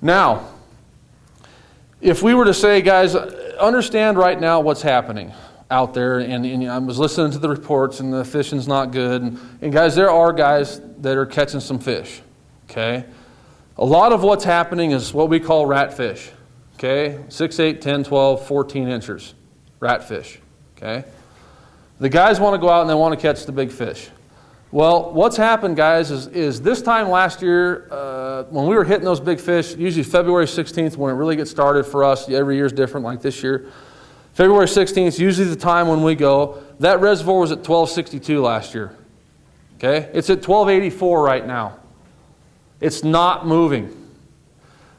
Now, if we were to say, guys, understand right now what's happening out there, and I was listening to the reports, and the fishing's not good, and guys, there are guys that are catching some fish, okay? A lot of what's happening is what we call rat fish, okay? 6, 8, 10, 12, 14 inches, rat fish, okay? The guys want to go out and they want to catch the big fish. Well, what's happened, guys, is this time last year, when we were hitting those big fish, usually February 16th when it really gets started for us. Every year is different, like this year. February 16th is usually the time when we go. That reservoir was at 1262 last year. Okay? It's at 1284 right now. It's not moving.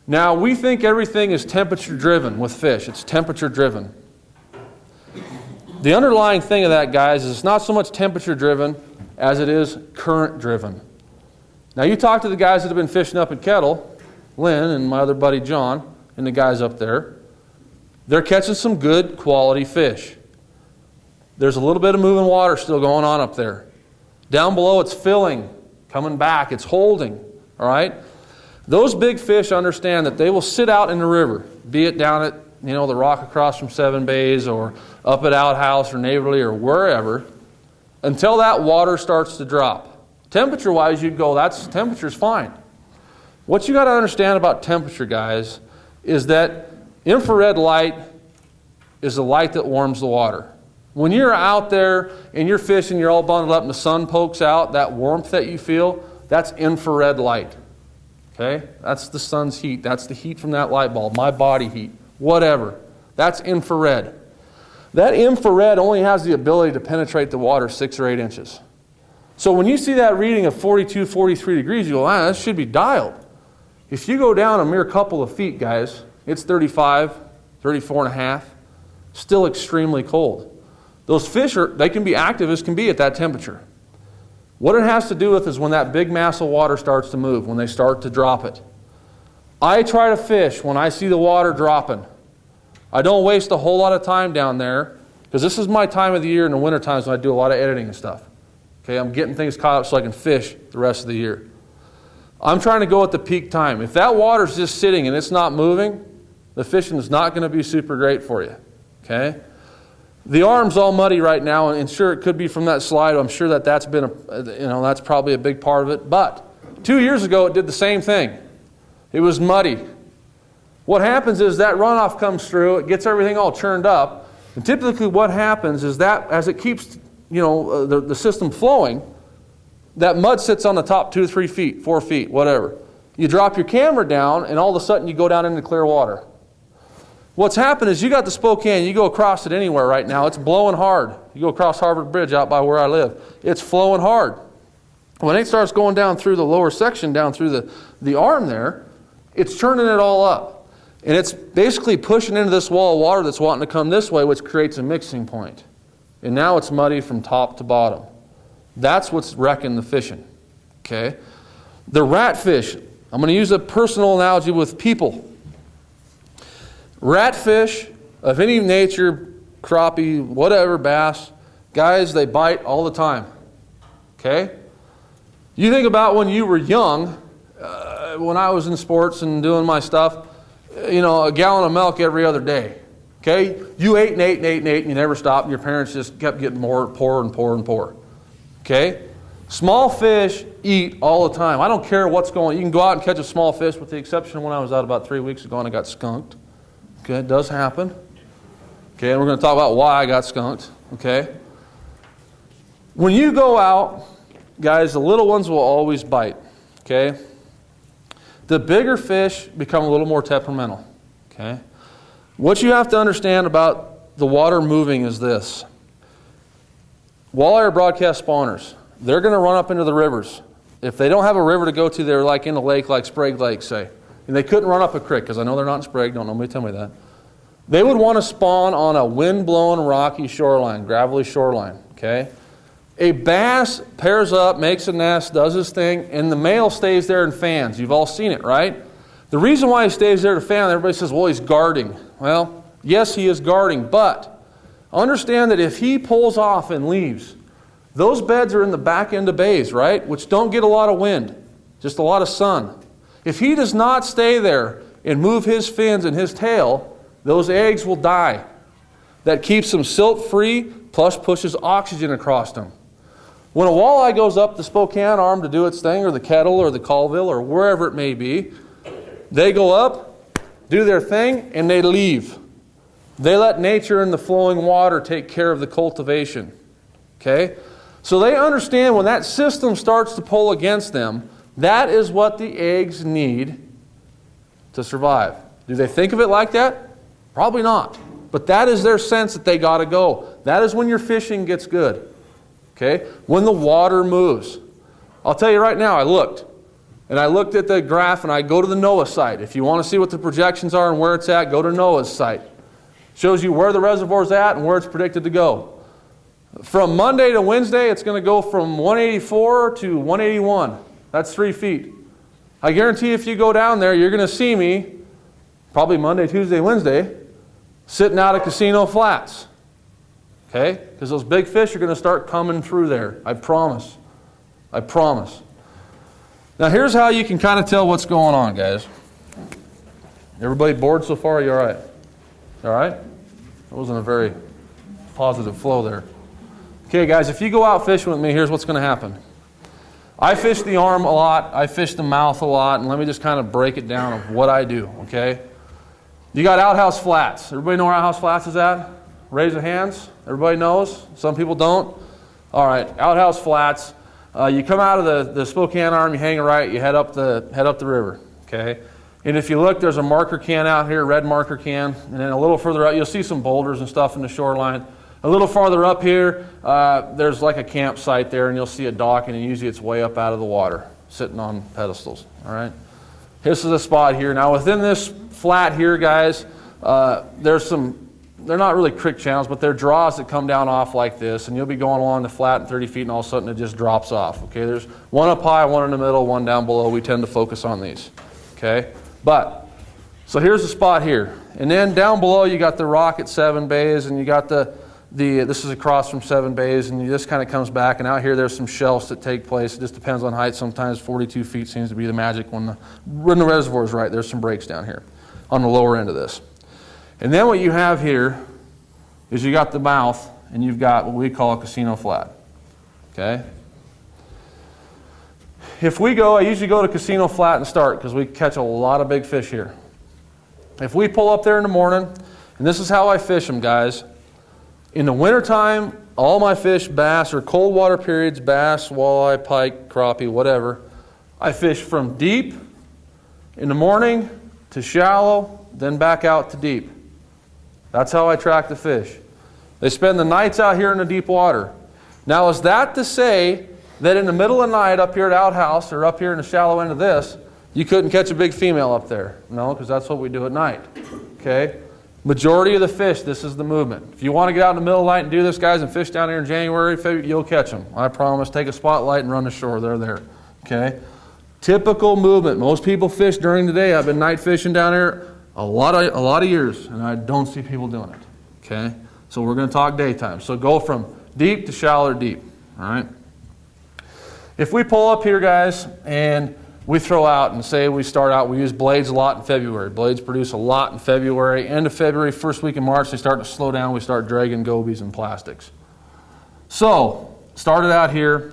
Now, we think everything is temperature driven with fish. It's temperature driven. The underlying thing of that, guys, is it's not so much temperature driven as it is current driven. Now, you talk to the guys that have been fishing up in Kettle, Lynn and my other buddy John, and the guys up there. They're catching some good quality fish. There's a little bit of moving water still going on up there. Down below, it's filling, coming back, it's holding, all right? Those big fish understand that they will sit out in the river, be it down at the rock across from Seven Bays or up at Outhouse or Neighborly or wherever, until that water starts to drop. Temperature-wise, you'd go, temperature's fine. What you got to understand about temperature, guys, is that infrared light is the light that warms the water. When you're out there and you're fishing, you're all bundled up and the sun pokes out, that warmth that you feel, that's infrared light. Okay? That's the sun's heat. That's the heat from that light bulb, my body heat, whatever. That's infrared. That infrared only has the ability to penetrate the water 6 or 8 inches. So when you see that reading of 42, 43 degrees, you go, that should be dialed. If you go down a mere couple of feet, guys, it's 35, 34 and a half, still extremely cold. Those fish, they can be active as can be at that temperature. What it has to do with is when that big mass of water starts to move, when they start to drop it. I try to fish when I see the water dropping. I don't waste a whole lot of time down there, because this is my time of the year in the winter times when I do a lot of editing and stuff. Okay, I'm getting things caught up so I can fish the rest of the year. I'm trying to go at the peak time. If that water's just sitting and it's not moving, the fishing is not going to be super great for you. Okay? The arm's all muddy right now, and sure, it could be from that slide. I'm sure that's been that's probably a big part of it. But 2 years ago, it did the same thing. It was muddy. What happens is that runoff comes through, it gets everything all churned up, and typically what happens is that as it keeps the system flowing, that mud sits on the top 2 or 3 feet, 4 feet, whatever. You drop your camera down, and all of a sudden you go down into clear water. What's happened is you got the Spokane, you go across it anywhere right now, it's blowing hard. You go across Harvard Bridge out by where I live, it's flowing hard. When it starts going down through the lower section, down through the arm there, it's churning it all up. And it's basically pushing into this wall of water that's wanting to come this way, which creates a mixing point. And now it's muddy from top to bottom. That's what's wrecking the fishing. Okay? The ratfish, I'm going to use a personal analogy with people. Ratfish of any nature, crappie, whatever, bass, guys, they bite all the time. Okay? You think about when you were young, when I was in sports and doing my stuff, a gallon of milk every other day. Okay? You ate and ate and ate and ate and you never stopped, and your parents just kept getting more, poor. Okay? Small fish eat all the time. I don't care what's going on. You can go out and catch a small fish, with the exception of when I was out about 3 weeks ago and I got skunked. Okay, it does happen. Okay, and we're going to talk about why I got skunked. Okay? When you go out, guys, the little ones will always bite. Okay? The bigger fish become a little more temperamental. Okay? What you have to understand about the water moving is this. Walleye are broadcast spawners. They're going to run up into the rivers. If they don't have a river to go to, they're like in a lake like Sprague Lake, say. And they couldn't run up a creek, because I know they're not in Sprague. Don't nobody tell me that. They would want to spawn on a wind-blown, rocky shoreline, gravelly shoreline. Okay? A bass pairs up, makes a nest, does his thing, and the male stays there and fans. You've all seen it, right? The reason why he stays there to fan, everybody says, well, he's guarding. Well, yes, he is guarding, but understand that if he pulls off and leaves, those beds are in the back end of bays, right? Which don't get a lot of wind, just a lot of sun. If he does not stay there and move his fins and his tail, those eggs will die. That keeps them silt-free, plus pushes oxygen across them. When a walleye goes up the Spokane Arm to do its thing, or the Kettle, or the Colville, or wherever it may be, they go up, do their thing, and they leave. They let nature and the flowing water take care of the cultivation. Okay? So they understand when that system starts to pull against them, that is what the eggs need to survive. Do they think of it like that? Probably not. But that is their sense that they got to go. That is when your fishing gets good. Okay? When the water moves. I'll tell you right now, I looked. And I looked at the graph, and I go to the NOAA site. If you want to see what the projections are and where it's at, go to NOAA's site. Shows you where the reservoir's at and where it's predicted to go. From Monday to Wednesday, it's going to go from 184 to 181. That's 3 feet. I guarantee if you go down there, you're going to see me, probably Monday, Tuesday, Wednesday, sitting out at Casino Flats. Okay? Because those big fish are going to start coming through there. I promise. I promise. Now here's how you can kind of tell what's going on, guys. Everybody bored so far? Are you all right? All right? That wasn't a very positive flow there. Okay, guys, if you go out fishing with me, here's what's going to happen. I fish the arm a lot. I fish the mouth a lot. And let me just kind of break it down of what I do, okay? You got outhouse flats. Everybody know where outhouse flats is at? Raise your hands. Everybody knows? Some people don't? All right, outhouse flats. You come out of the Spokane Arm, you hang a right, you head up the river, okay? And if you look, there's a marker can out here, red marker can, and then a little further out, you'll see some boulders and stuff in the shoreline. A little farther up here, there's like a campsite there, and you'll see a dock, and usually it's way up out of the water, sitting on pedestals, all right? This is a spot here. Now, within this flat here, guys, there's some, they're not really creek channels, but they're draws that come down off like this, and you'll be going along the flat at 30 feet, and all of a sudden it just drops off, okay? There's one up high, one in the middle, one down below. We tend to focus on these, okay? But, so here's the spot here. And then down below you got the rock at 7 bays, and you got this is across from 7 bays, and this kind of comes back, and out here there's some shelves that take place. It just depends on height. Sometimes 42 feet seems to be the magic when the reservoir is right. There's some breaks down here on the lower end of this. And then what you have here is you got the mouth, and you've got what we call a casino flat. Okay? If we go, I usually go to Casino Flat and start because we catch a lot of big fish here. If we pull up there in the morning, and this is how I fish them, guys. In the wintertime, all my fish, bass, or cold water periods, bass, walleye, pike, crappie, whatever, I fish from deep in the morning to shallow, then back out to deep. That's how I track the fish. They spend the nights out here in the deep water. Now, is that to say that in the middle of the night up here at Outhouse or up here in the shallow end of this, you couldn't catch a big female up there? No, because that's what we do at night. Okay? Majority of the fish, this is the movement. If you want to get out in the middle of the night and do this, guys, and fish down here in January, February, you'll catch them. I promise. Take a spotlight and run to shore. They're there. Okay? Typical movement. Most people fish during the day. I've been night fishing down here a lot of years, and I don't see people doing it. Okay? So we're going to talk daytime. So go from deep to shallow to deep. All right? If we pull up here, guys, and we throw out and say we start out, we use blades a lot in February. Blades produce a lot in February. End of February, first week of March, they start to slow down. We start dragging gobies and plastics. So, started out here.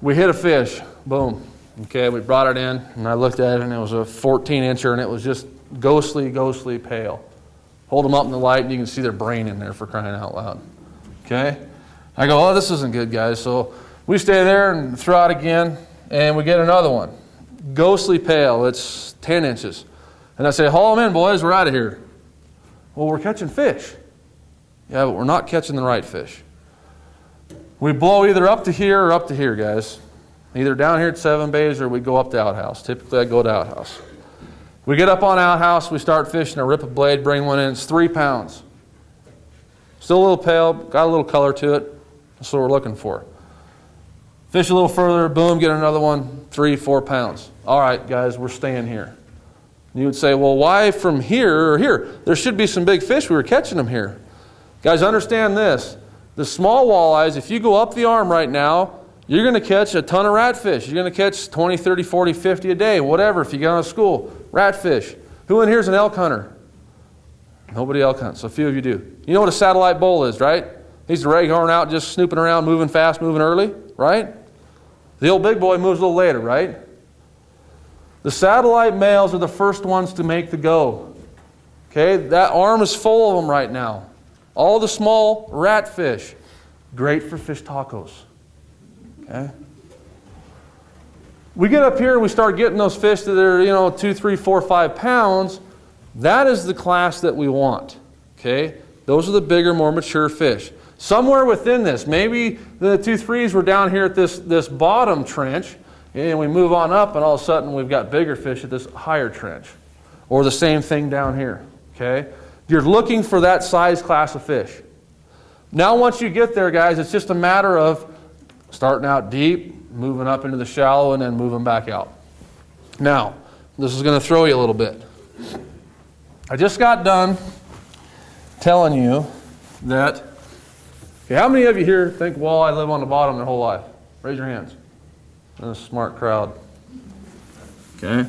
We hit a fish. Boom. Okay, we brought it in, and I looked at it, and it was a 14-incher, and it was just ghostly, ghostly pale. Hold them up in the light, and you can see their brain in there, for crying out loud. Okay? I go, oh, this isn't good, guys. So we stay there and throw out again, and we get another one. Ghostly pale. It's 10 inches. And I say, haul them in, boys. We're out of here. Well, we're catching fish. Yeah, but we're not catching the right fish. We blow either up to here or up to here, guys. Either down here at 7 bays or we go up to Outhouse. Typically, I go to Outhouse. We get up on Outhouse. We start fishing. I rip a blade, bring one in. It's 3 pounds. Still a little pale. Got a little color to it. That's what we're looking for. Fish a little further, boom, get another one, 3-4 pounds. All right, guys, we're staying here. You would say, well, why from here or here? There should be some big fish. We were catching them here. Guys, understand this. The small walleyes, if you go up the arm right now, you're going to catch a ton of ratfish. You're going to catch 20, 30, 40, 50 a day, whatever, if you get out of school. Ratfish. Who in here is an elk hunter? Nobody elk hunts, so a few of you do. You know what a satellite bull is, right? He's the raghorn out just snooping around, moving fast, moving early, right? The old big boy moves a little later, right? The satellite males are the first ones to make the go. Okay, that arm is full of them right now. All the small ratfish, great for fish tacos. Okay? We get up here and we start getting those fish that are, 2, 3, 4, 5 pounds. That is the class that we want. Okay? Those are the bigger, more mature fish. Somewhere within this, maybe the 2, 3s were down here at this bottom trench, and we move on up, and all of a sudden we've got bigger fish at this higher trench. Or the same thing down here. Okay? You're looking for that size class of fish. Now once you get there, guys, it's just a matter of starting out deep, moving up into the shallow, and then moving back out. Now, this is going to throw you a little bit. I just got done telling you that, okay, how many of you here think walleye live on the bottom their whole life? Raise your hands. That's a smart crowd. Okay?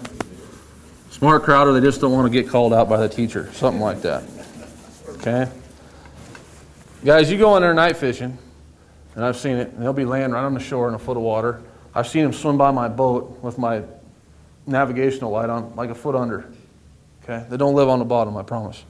Smart crowd, or they just don't want to get called out by the teacher. Something like that. Okay? Guys, you go in there night fishing, and I've seen it, and they'll be laying right on the shore in a foot of water. I've seen them swim by my boat with my navigational light on, like a foot under. Okay? They don't live on the bottom, I promise.